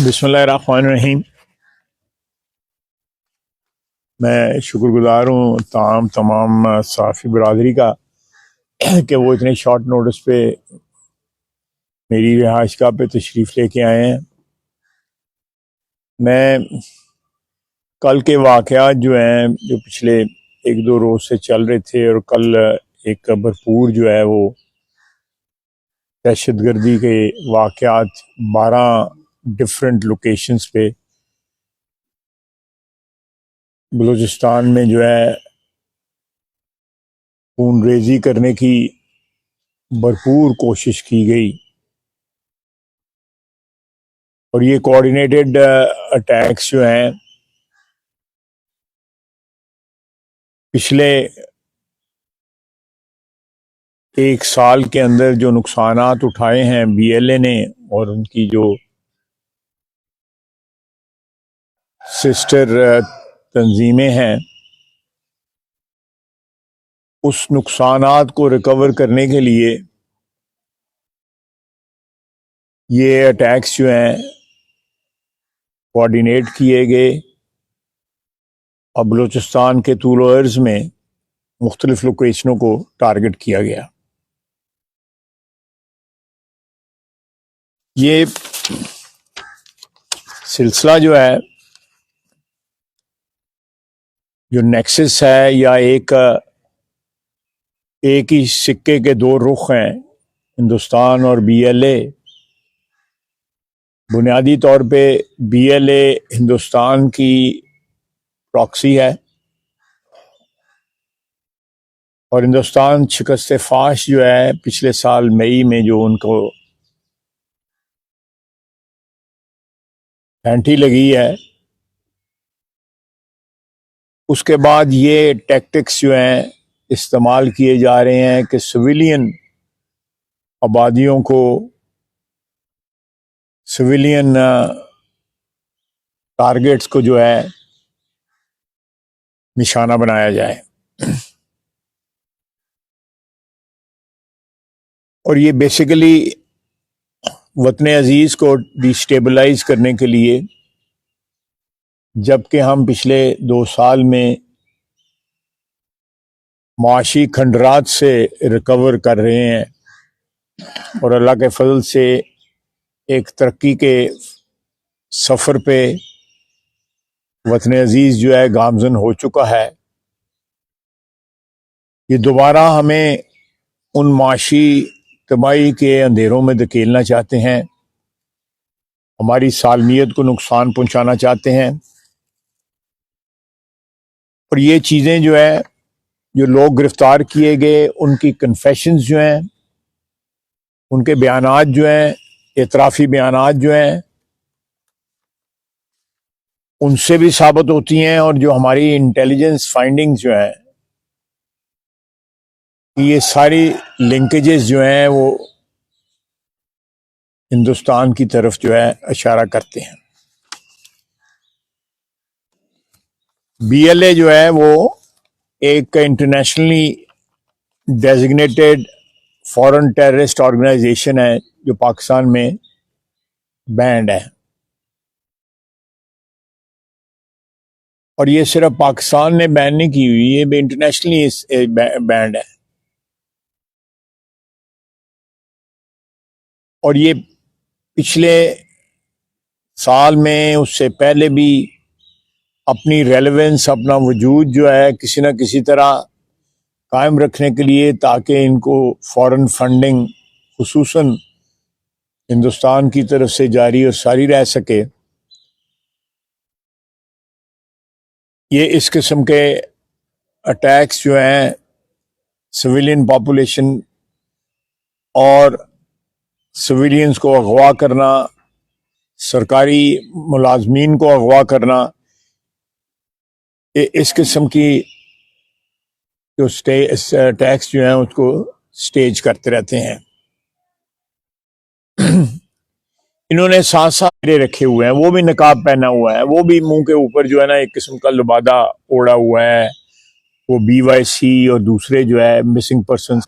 बिस्मिल्लाहिर्रहमानिर्रहीम। मैं शुक्रगुजार हूँ तमाम सहाफ़ी बरदरी का कि वो इतने शॉर्ट नोटिस पे मेरी रिहाइशगाह पे तशरीफ़ लेके आए हैं। मैं कल के वाक़यात जो हैं, जो पिछले एक दो रोज़ से चल रहे थे, और कल एक भरपूर जो है वो दहशतगर्दी के वाक़यात 12 डिफरेंट लोकेशंस पे बलूचिस्तान में जो है खून रेजी करने की भरपूर कोशिश की गई, और ये कोऑर्डिनेटेड अटैक्स जो हैं पिछले एक साल के अंदर जो नुकसानात उठाए हैं बीएलए ने और उनकी जो सिस्टर तंजीमें हैं, उस नुकसानात को रिकवर करने के लिए ये अटैक्स जो हैं कोऑर्डिनेट किए गए और बलूचिस्तान के तूल और अर्ज़ में मुख्तलिफ लोकेशनों को टारगेट किया गया। ये सिलसिला जो है, जो नेक्सस है, या एक ही सिक्के के दो रुख हैं, हिंदुस्तान और बीएलए। बुनियादी तौर पे बीएलए हिंदुस्तान की प्रॉक्सी है, और हिंदुस्तान शिकस्त फाश जो है पिछले साल मई में जो उनको फैंटी लगी है, उसके बाद ये टैक्टिक्स जो हैं इस्तेमाल किए जा रहे हैं कि सिविलियन आबादियों को, सिविलियन टारगेट्स को जो है निशाना बनाया जाए। और ये बेसिकली वतन अजीज़ को डिस्टेबलाइज करने के लिए, जबकि हम पिछले 2 साल में माशी खंडरात से रिकवर कर रहे हैं और अल्लाह के फजल से एक तरक्की के सफ़र पे वतन अजीज़ जो है गामजन हो चुका है। ये दोबारा हमें उन माशी तबाही के अंधेरों में धकेलना चाहते हैं, हमारी सालमियत को नुकसान पहुंचाना चाहते हैं। और ये चीज़ें जो है, जो लोग गिरफ्तार किए गए, उनकी कन्फेशंस जो हैं, उनके बयानात जो हैं, एतराफ़ी बयानात जो हैं, उनसे भी साबित होती हैं, और जो हमारी इंटेलिजेंस फाइंडिंग्स जो हैं, ये सारी लिंकेजेस जो हैं वो हिंदुस्तान की तरफ जो है इशारा करते हैं। बीएलए जो है वो एक internationally designated foreign terrorist organisation है जो पाकिस्तान में बैंड है, और ये सिर्फ पाकिस्तान ने बैन नहीं की हुई, ये भी इंटरनेशनली बैंड है। और ये पिछले साल में, उससे पहले भी अपनी रेलेवेंस, अपना वजूद जो है किसी न किसी तरह कायम रखने के लिए, ताकि इनको फॉरेन फंडिंग खुसूसन हिंदुस्तान की तरफ से जारी और सारी रह सके, ये इस किस्म के अटैक्स जो हैं सिविलियन पॉपुलेशन और सिविलियंस को अगवा करना, सरकारी मुलाजमीन को अगवा करना, इस किस्म की जो टैक्स जो हैं उसको स्टेज करते रहते हैं। इन्होंने साथ साथ रखे हुए हैं, वो भी नकाब पहना हुआ है, वो भी मुंह के ऊपर जो है ना एक किस्म का लबादा ओढ़ा हुआ है, वो BYC और दूसरे जो है मिसिंग पर्सन।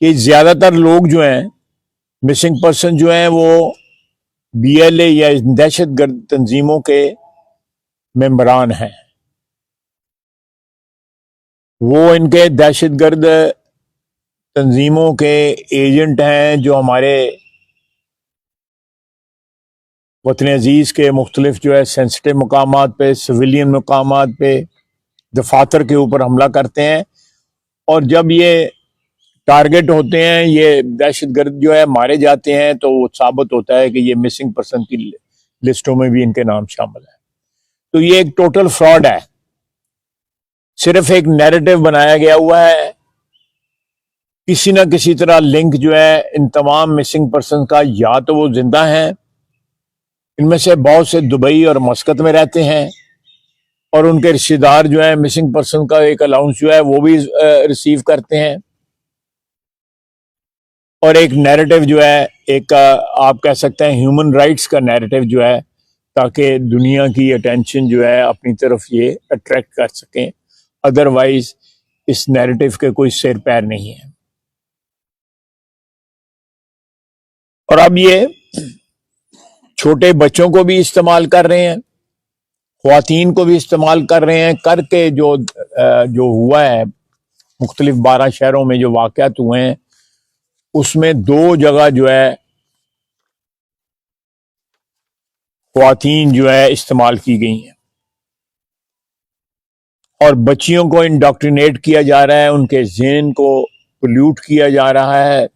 ये ज्यादातर लोग जो हैं मिसिंग पर्सन जो हैं वो BLA या दहशतगर्द तंजीमों के मेंबरान हैं। वो इनके दहशतगर्द तंजीमों के एजेंट हैं जो हमारे वतन अजीज़ के मुख्तलिफ जो है सेंसिटिव मकामात पे, सिविलियन मकामात पे, दफातर के ऊपर हमला करते हैं। और जब ये टारगेट होते हैं, ये दहशतगर्द जो है मारे जाते हैं, तो वो साबित होता है कि ये मिसिंग पर्सन की लिस्टों में भी इनके नाम शामिल है। तो ये एक टोटल फ्रॉड है। सिर्फ एक नैरेटिव बनाया गया हुआ है, किसी ना किसी तरह लिंक जो है इन तमाम मिसिंग पर्सन का, या तो वो जिंदा हैं, इनमें से बहुत से दुबई और मस्कत में रहते हैं, और उनके रिश्तेदार जो है मिसिंग पर्सन का एक अलाउंस जो है वो भी रिसीव करते हैं। और एक नैरेटिव जो है, एक आप कह सकते हैं ह्यूमन राइट्स का नैरेटिव जो है, ताकि दुनिया की अटेंशन जो है अपनी तरफ ये अट्रैक्ट कर सकें। अदरवाइज इस नैरेटिव के कोई सिर पैर नहीं है। और अब ये छोटे बच्चों को भी इस्तेमाल कर रहे हैं, ख्वातीन को भी इस्तेमाल कर रहे हैं, करके जो हुआ है मुख्तलिफ 12 शहरों में जो वाक़यात हुए हैं, उसमें 2 जगह जो है ख्वातीन जो है इस्तेमाल की गई हैं। और बच्चियों को इंडोक्ट्रिनेट किया जा रहा है, उनके ज़हन को पोल्यूट किया जा रहा है।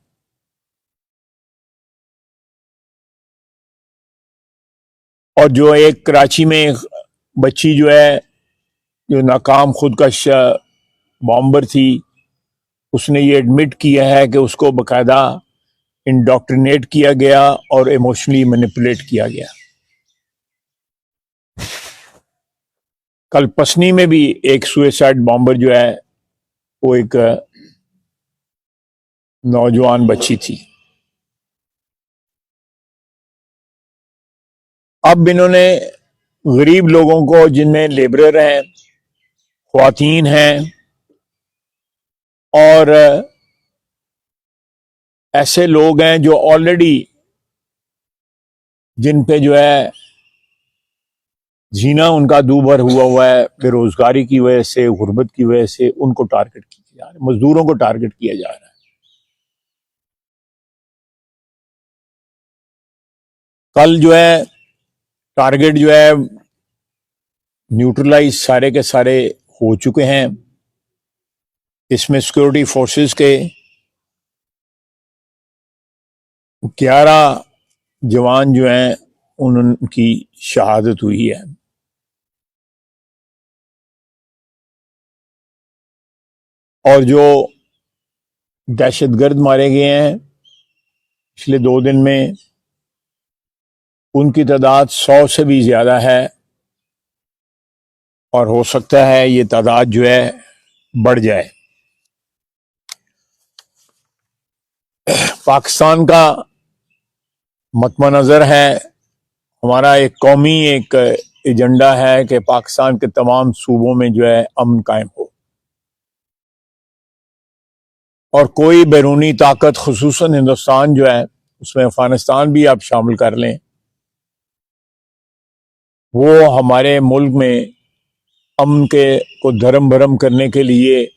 और जो एक कराची में एक बच्ची जो है, जो नाकाम खुदकश बॉम्बर थी, उसने ये एडमिट किया है कि उसको बकायदा इंडोक्ट्रिनेट किया गया और इमोशनली मैनिपुलेट किया गया। कल पसनी में भी एक सुसाइड बॉम्बर जो है वो एक नौजवान बच्ची थी। अब इन्होंने गरीब लोगों को, जिनमें लेबरर हैं, ख्वातीन हैं, और ऐसे लोग हैं जो ऑलरेडी, जिन पे जो है जीना उनका दूभर हुआ है बेरोजगारी की वजह से, गुर्बत की वजह से, उनको टारगेट किया जा रहा है, मजदूरों को टारगेट किया जा रहा है। कल जो है टारगेट जो है न्यूट्रलाइज सारे के सारे हो चुके हैं। इसमें सिक्योरिटी फोर्सेस के 11 जवान जो हैं उनकी शहादत हुई है। और जो दहशतगर्द मारे गए हैं पिछले 2 दिन में, उनकी तादाद 100 से भी ज्यादा है, और हो सकता है ये तादाद जो है बढ़ जाए। पाकिस्तान का मतमा नज़र है, हमारा एक कौमी एक एजेंडा है कि पाकिस्तान के तमाम सूबों में जो है अमन कायम हो, और कोई बैरूनी ताकत, खुसूसन हिंदुस्तान जो है, उसमें अफगानिस्तान भी आप शामिल कर लें, वो हमारे मुल्क में अमन के को धर्म भरम करने के लिए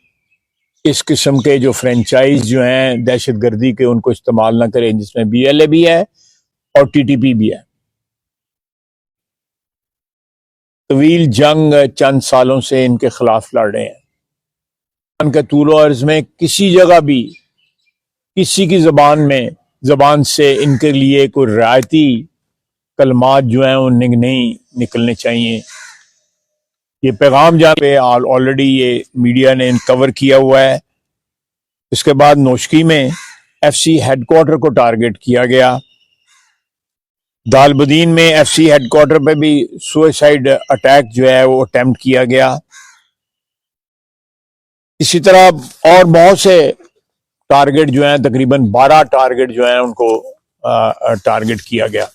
इस किस्म के जो फ्रेंचाइज जो हैं दहशतगर्दी के, उनको इस्तेमाल ना करें, जिसमें BLA भी है और TTP भी है। तवील जंग चंद सालों से इनके खिलाफ लड़ रहे हैं। उनके तूल अर्ज में किसी जगह भी किसी की जबान से इनके लिए कोई रियायती कलमात जो हैं वो नहीं निकलने चाहिए। ये पैगाम जहाँ पे ऑलरेडी ये मीडिया ने कवर किया हुआ है। इसके बाद नोशकी में FC हेडक्वार्टर को टारगेट किया गया। दालबदीन में FC हेडक्वार्टर पे भी सुसाइड अटैक जो है वो अटेम्प्ट किया गया। इसी तरह और बहुत से टारगेट जो हैं, तकरीबन 12 टारगेट जो हैं उनको टारगेट किया गया।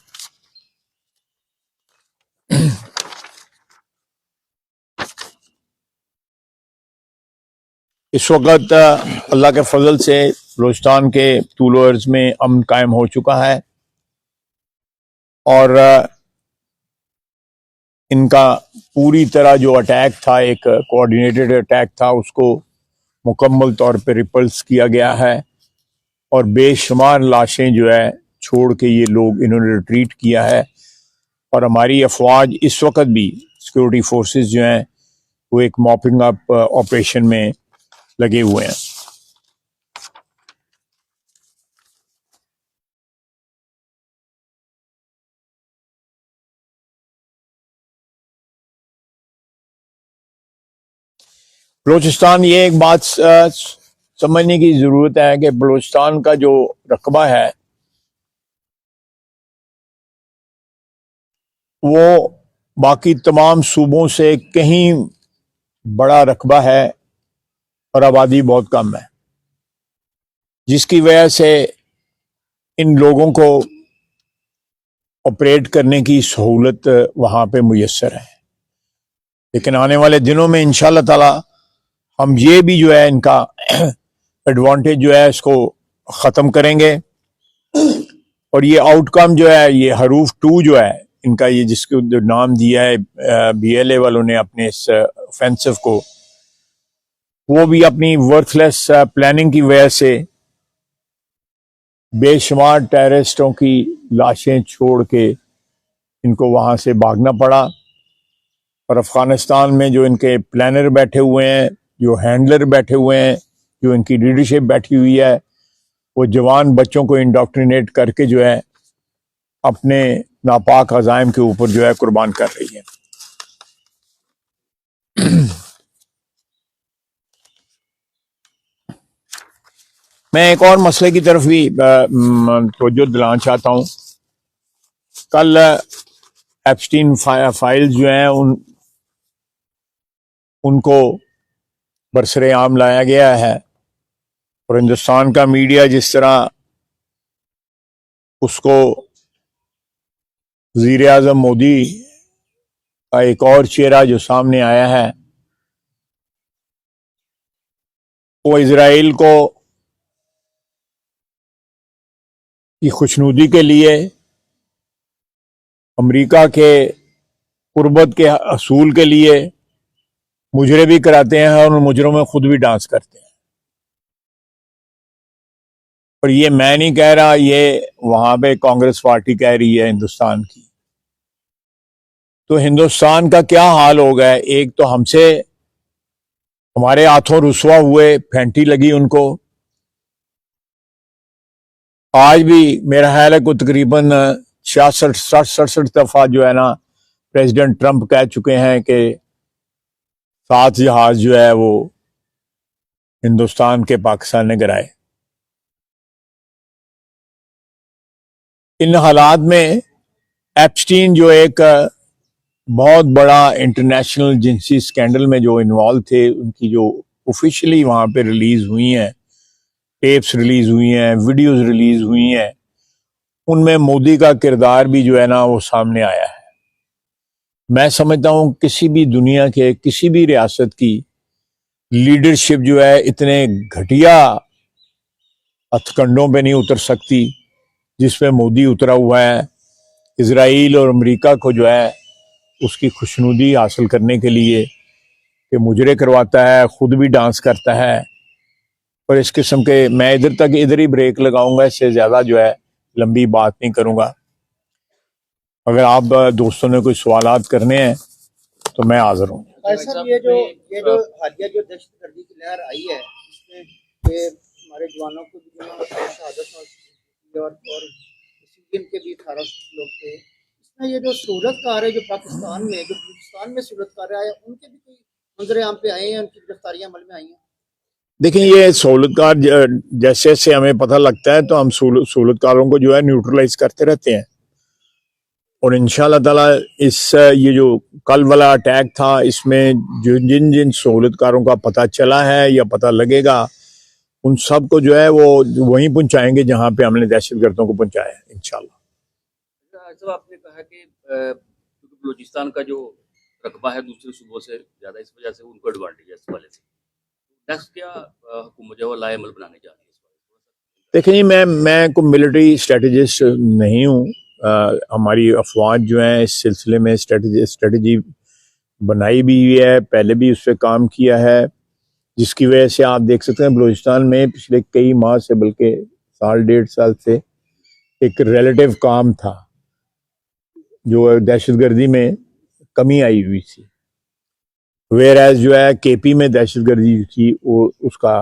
इस वक्त अल्लाह के फजल से बलूचिस्तान के तूल अर्ज में अमन कायम हो चुका है। और इनका पूरी तरह जो अटैक था, एक कोऑर्डिनेटेड अटैक था, उसको मुकम्मल तौर पे रिपल्स किया गया है और बेशुमार लाशें जो है छोड़ के ये लोग इन्होंने रिट्रीट किया है। और हमारी अफवाज इस वक्त भी, सिक्योरिटी फोर्सेस जो हैं, वो एक मॉपिंग अप ऑपरेशन में लगे हुए हैं। बलूचिस्तान, ये एक बात समझने की जरूरत है कि बलूचिस्तान का जो रकबा है वो बाकी तमाम सूबों से कहीं बड़ा रकबा है और आबादी बहुत कम है, जिसकी वजह से इन लोगों को ऑपरेट करने की सहूलत वहाँ पे मुयस्सर है। लेकिन आने वाले दिनों में इंशाल्लाह ताला हम ये भी जो है इनका एडवांटेज जो है इसको ख़त्म करेंगे और ये आउटकम जो है, ये हरूफ 2 जो है इनका, ये जिसको जो नाम दिया है BLA वालों ने अपने इस ऑफेंसिव को, वो भी अपनी वर्थलेस प्लानिंग की वजह से बेशुमार टेररिस्टों की लाशें छोड़ के इनको वहां से भागना पड़ा। और अफगानिस्तान में जो इनके प्लानर बैठे हुए हैं, जो हैंडलर बैठे हुए हैं, जो इनकी लीडरशिप बैठी हुई है, वो जवान बच्चों को इंडोक्ट्रिनेट करके जो है अपने नापाक अज़ाइम के ऊपर जो है कुर्बान कर रही है। मैं एक और मसले की तरफ भी तवज्जो दिलाना चाहता हूँ। कल एप्स्टीन फाइल जो हैं उनको बरसरे आम लाया गया है और हिंदुस्तान का मीडिया जिस तरह उसको वज़ीर आज़म मोदी का एक और चेहरा जो सामने आया है, वो इजराइल को की खुशनुदी के लिए अमेरिका के कुर्बत के असूल के लिए मुजरे भी कराते हैं और मुजरों में खुद भी डांस करते हैं। और ये मैं नहीं कह रहा, ये वहां पे कांग्रेस पार्टी कह रही है हिंदुस्तान की। तो हिंदुस्तान का क्या हाल हो गया है? एक तो हमसे हमारे हाथों रुसवा हुए, फेंटी लगी उनको। आज भी मेरा ख्याल है को तकरीबन 66-67 दफा जो है ना प्रेसिडेंट ट्रंप कह चुके हैं कि 7 जहाज जो है वो हिंदुस्तान के पाकिस्तान ने गिराए। इन हालात में एप्स्टीन जो एक बहुत बड़ा इंटरनेशनल जिंसी स्कैंडल में जो इन्वॉल्व थे, उनकी जो ऑफिशियली वहां पे रिलीज हुई हैं, टेप्स रिलीज हुई हैं, वीडियोस रिलीज हुई हैं, उनमें मोदी का किरदार भी जो है ना वो सामने आया है। मैं समझता हूं किसी भी दुनिया के किसी भी रियासत की लीडरशिप जो है इतने घटिया हथकंडों पे नहीं उतर सकती जिस पे मोदी उतरा हुआ है। इजराइल और अमेरिका को जो है उसकी खुशनुदी हासिल करने के लिए कि मुजरे करवाता है, खुद भी डांस करता है। और इस किस्म के, मैं इधर ही ब्रेक लगाऊंगा, इससे ज्यादा जो है लंबी बात नहीं करूंगा। अगर आप दोस्तों ने कोई सवालात करने हैं तो मैं हाजिर हूँ। सर, ये जो हालिया जो दहशतगर्दी की लहर आई है, इसमें ये हमारे जवानों को शहादत और सिविलियन के भी 18 लोग थे। इसमें ये जो सूरतकार है जो पाकिस्तान में, जो बलूचिस्तान में सूरतकार है, उनके भी कोई मंजरे आम पे आए हैं, उनकी गिरफ्तारियां अमल में आई हैं? देखिए, ये सहूलतकार जैसे जैसे हमें पता लगता है तो हम सहूलतकारों को जो है न्यूट्रलाइज करते रहते हैं। और इंशाल्लाह ताला इस ये जो कल वाला अटैक था, इसमें जो जिन जिन सहूलतकारों का पता चला है या पता लगेगा, उन सब को जो है वो वहीं पहुंचाएंगे जहां पे हमने दहशतगर्दों को पहुंचाया है इंशाल्लाह। जब आपने कहा कि क्योंकि बलूचिस्तान का जो रकबा है दूसरे सूबों से ज़्यादा, इस वजह से उनको एडवांटेज है इस वाले से, नेक्स्ट क्या हुकूमत जो है लाए अमल बनाने जा रही है इस वाले से? देखिए, मैं कोई मिलिट्री स्ट्रेटेजिस्ट नहीं हूँ, हमारी अफवाज जो हैं इस सिलसिले में स्ट्रेटजी बनाई भी हुई है, पहले भी उस पर काम किया है, जिसकी वजह से आप देख सकते हैं बलूचिस्तान में पिछले कई माह से, बल्कि साल डेढ़ साल से एक रिलेटिव काम था, जो दहशतगर्दी में कमी आई हुई थी। वेयर एज जो है केपी में दहशतगर्दी थी, वो उसका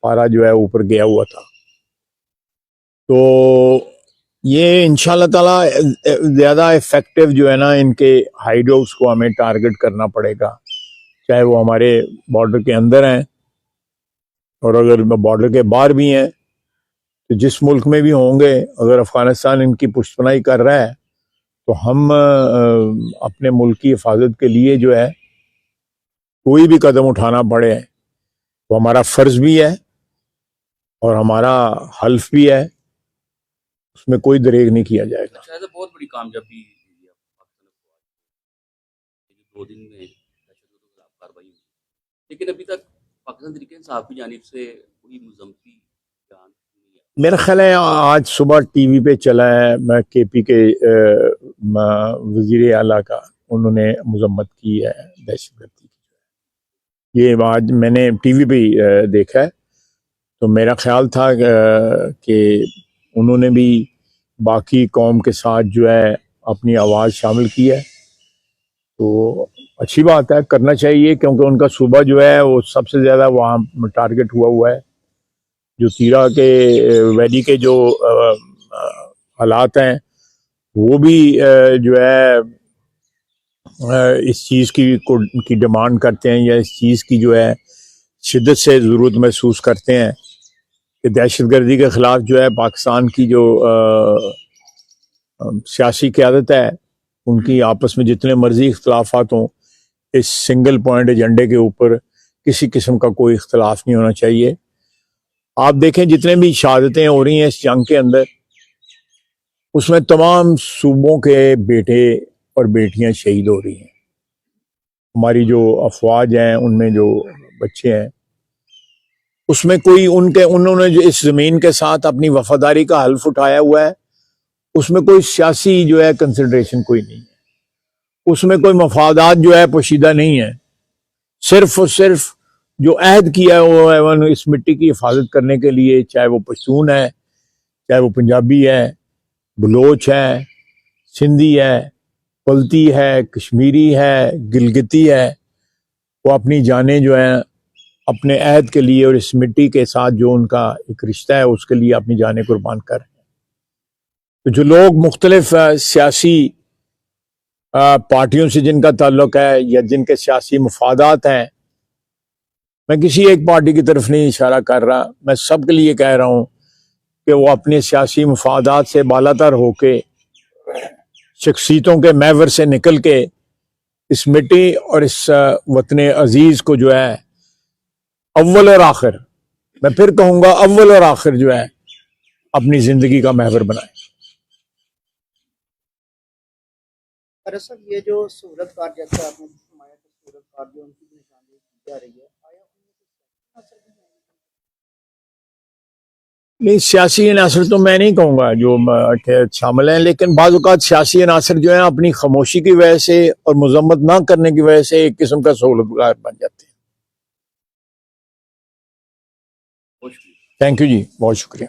पारा जो है ऊपर गया हुआ था। तो ये इंशाल्लाह ताला ज़्यादा इफेक्टिव जो है ना, इनके हाइडोव्स को हमें टारगेट करना पड़ेगा, चाहे वो हमारे बॉर्डर के अंदर हैं और अगर बॉर्डर के बाहर भी हैं। तो जिस मुल्क में भी होंगे, अगर अफगानिस्तान इनकी पुष्टपनाही कर रहा है तो हम अपने मुल्क की हिफाजत के लिए जो है कोई भी कदम उठाना पड़े वो हमारा फ़र्ज भी है और हमारा हल्फ भी है, उसमें कोई दरेग नहीं किया जाएगा। शायद बहुत बड़ी कामयाबी हुई है पाकिस्तान को, 2 दिन में दहशतगर्दों के खिलाफ कार्रवाई हुई, लेकिन अभी तक पाकिस्तान तहरीक इंसाफ की जानिब से कोई मुज़म्मती बयान नहीं है। मेरा ख्याल है आज सुबह टीवी पे चला है, मैं केपी के वजीर आला का, उन्होंने मजम्मत की है दहशतगर्दी की। ये आज मैंने टीवी पे देखा है, तो मेरा ख्याल था कि उन्होंने भी बाकी कौम के साथ जो है अपनी आवाज़ शामिल की है। तो अच्छी बात है, करना चाहिए, क्योंकि उनका सूबा जो है वो सबसे ज़्यादा वहाँ टारगेट हुआ है। जो तीरा के वैली के जो हालात हैं वो भी जो है इस चीज़ की डिमांड करते हैं, या इस चीज़ की जो है शिद्दत से ज़रूरत महसूस करते हैं कि दहशतगर्दी के ख़िलाफ़ जो है पाकिस्तान की जो सियासी क़यादत है, उनकी आपस में जितने मर्जी इख्तलाफात हों, इस सिंगल पॉइंट एजेंडे के ऊपर किसी किस्म का कोई इख्तलाफ नहीं होना चाहिए। आप देखें जितने भी शहादतें हो रही हैं इस जंग के अंदर, उसमें तमाम सूबों के बेटे और बेटियां शहीद हो रही हैं। हमारी जो अफवाज हैं उनमें जो बच्चे हैं, उसमें कोई उन्होंने जो इस ज़मीन के साथ अपनी वफादारी का हल्फ उठाया हुआ है, उसमें कोई सियासी जो है कंसिडरेशन कोई नहीं है, उसमें कोई मफादात जो है पोशीदा नहीं है। सिर्फ और सिर्फ जो अहद किया हुआ है वो इस मिट्टी की हिफाजत करने के लिए, चाहे वो पश्तून है, चाहे वो पंजाबी है, बलोच है, सिंधी है, पलती है, कश्मीरी है, गिलगिती है, वो अपनी जानें जो है अपने अहद के लिए और इस मिट्टी के साथ जो उनका एक रिश्ता है उसके लिए अपनी जानें कुर्बान कर रहे हैं। तो जो लोग मुख्तलिफ सियासी पार्टियों से जिनका ताल्लुक है या जिनके सियासी मफादात हैं, मैं किसी एक पार्टी की तरफ नहीं इशारा कर रहा, मैं सबके लिए कह रहा हूँ कि वो अपने सियासी मफादात से बालातर होके, शख्सियतों के महवर से निकल के इस मिट्टी और इस वतन अजीज को जो है अव्वल और आखिर, मैं फिर कहूँगा अव्वल और आखिर जो है अपनी ज़िंदगी का महवर बनाए। दरअसल ये जो सूरत कार, जैसे आपने फरमाया कि सूरत कार जो उनकी निशानदेही की जा रही है, आया उनमें असर भी नहीं, सियासी अनासर तो मैं नहीं कहूँगा जो शामिल हैं, लेकिन बाज़ औक़ात सियासी अनासर जो है अपनी खामोशी की वजह से और मजम्मत ना करने की वजह से एक किस्म का सहूलतगार बन जाते हैं। थैंक यू जी, बहुत शुक्रिया।